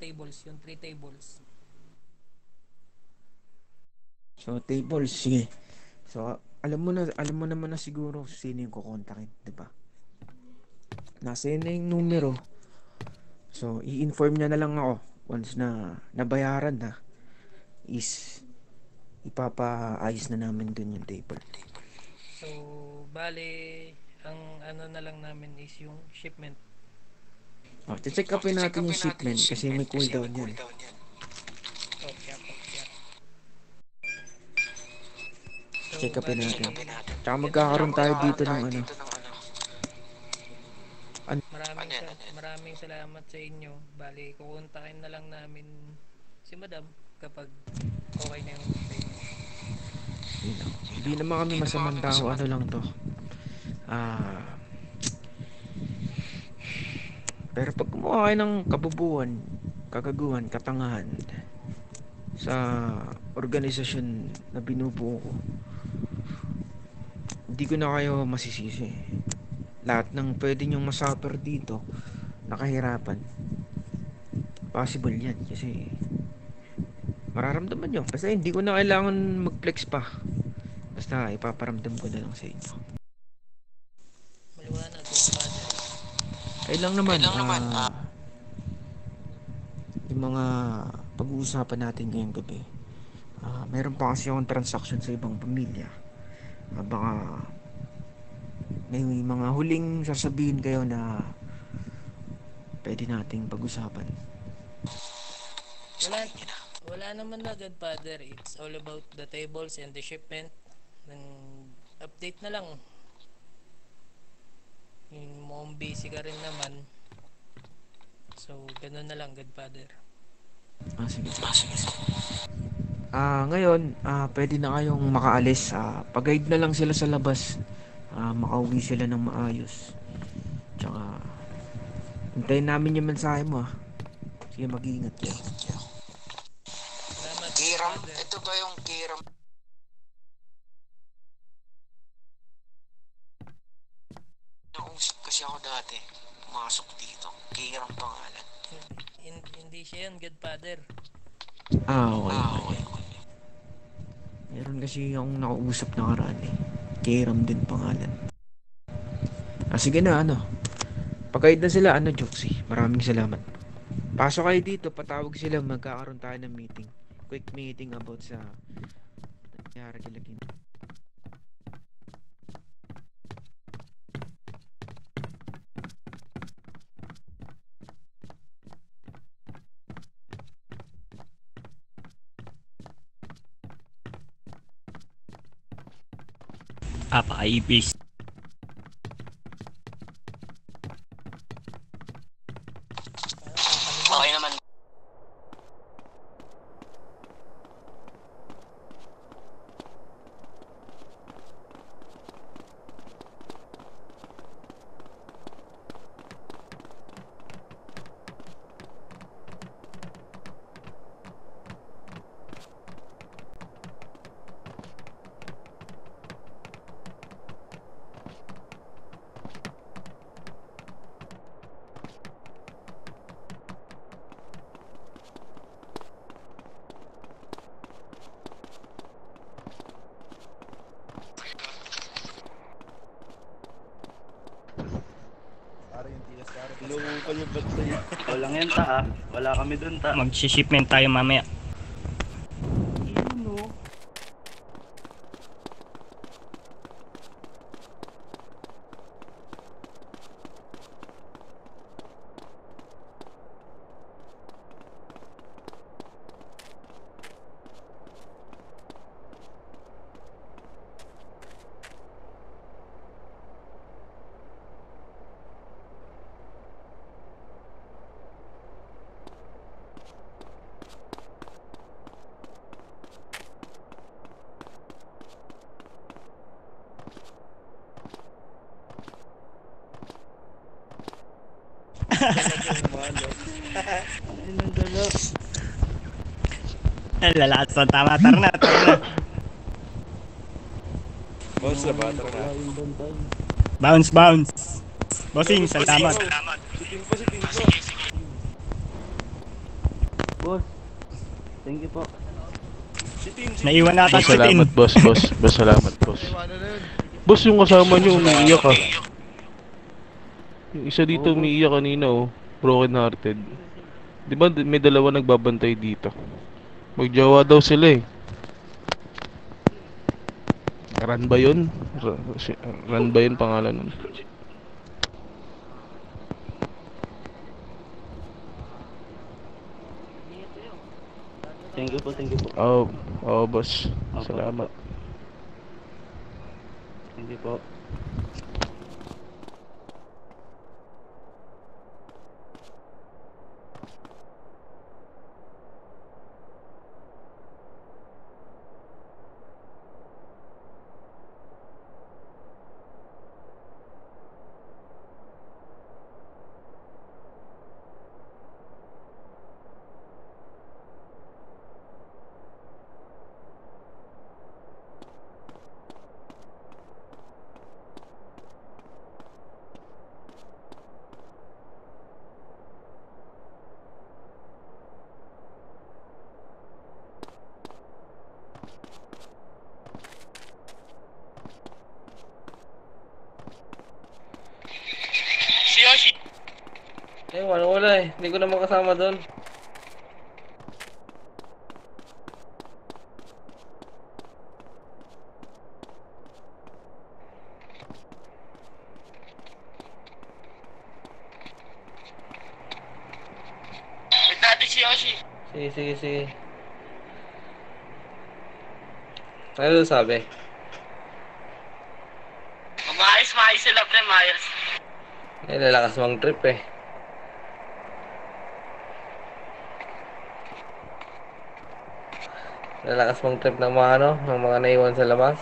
tables, yung 3 tables. So, table, sige. So, alam mo naman na siguro sino yung kukontakin, 'di ba? Nasa yun na yung numero. So, i-inform niya na lang ako once na nabayaran na is ipapaayos na namin dun yung table. So, bale, ang ano na lang namin is yung shipment. Oh, check upin natin yung shipment kasi may cooldown yan. Kopya, kopya. So, Check upin bale, natin. Tsaka ganun lang. magkakaroon tayo dito ng ano. Maraming salamat sa inyo. Bale, kukontakin na lang namin si Madam kapag okay na yung payment. Yun lang. Hindi naman kami masamang tao. Ano lang to. Ah... Pero pag gumawa kayo ng kabubuan, kagaguhan, katangahan sa organisasyon na binubuo ko, hindi ko na kayo masisisi. Lahat ng pwede nyong masuffer dito, nakahirapan, possible yan kasi mararamdaman nyo. Basta hindi ko na kailangan mag-flex pa. Basta ipaparamdam ko na lang sa inyo. Maliwanag, Godfather. Kaya lang naman, yung mga pag-uusapan natin ngayong gabi, meron pa kasi akong transaction sa ibang pamilya. Baka may mga huling sasabihin kayo na pwede nating pag-usapan. Wala naman na, Godfather. It's all about the tables and the shipment. Update na lang. Yung mukhang busy ka rin naman. So, ganun na lang, Godfather. Sige. Ngayon, pwede na kayong makaalis. Pag-guide na lang sila sa labas. Makauwi sila ng maayos. Tsaka, hintayin namin yung mensahe mo. Sige, mag-iingat kayo. Salamat, Kiram? Godfather. Ito ba yung Kiram? Nausap kasi ako dati. Pumasok dito. Kiram pangalan. Hindi siya yan, Godfather. Okay. Meron kasi akong nakausap na karaan eh. Kiram din pangalan. Sige na, pag-guide na sila, Joksy. Maraming salamat. Pasok kayo dito, patawag sila, magkakaroon tayo ng meeting. Quick meeting about sa nangyari kila Kim. Apakaipis. Okay naman. Ikaw lang yan ta ah. Wala kami dun ta. Mag-shipment tayo mamaya. Lalakas na tama. Tara na. Bounce na ba? Tara na. Bounce. Bossing, salamat. Sitin po. Boss. Thank you po. Naiwan nata Boss, si Tin. salamat, boss. Boss, salamat, boss. Boss, yung kasama niyo, umiiyak ah. Yung isa dito umiiyak kanina, oh. Broken hearted. Di ba may dalawa nagbabantay dito? Magjowa daw sila eh. Ran ba yun? Ran ba yun pangalan nun? Thank you po, thank you po. Oo, boss. Opo. Salamat. Thank you po. Wala eh. Hindi ko naman kasama doon. Dati si Yoshi. Sige. Ano sabi? Maayos sila, pre, maayos. Lalakas mang trip eh. Lalakas mang trip ng mga ng mga naiwan sa labas.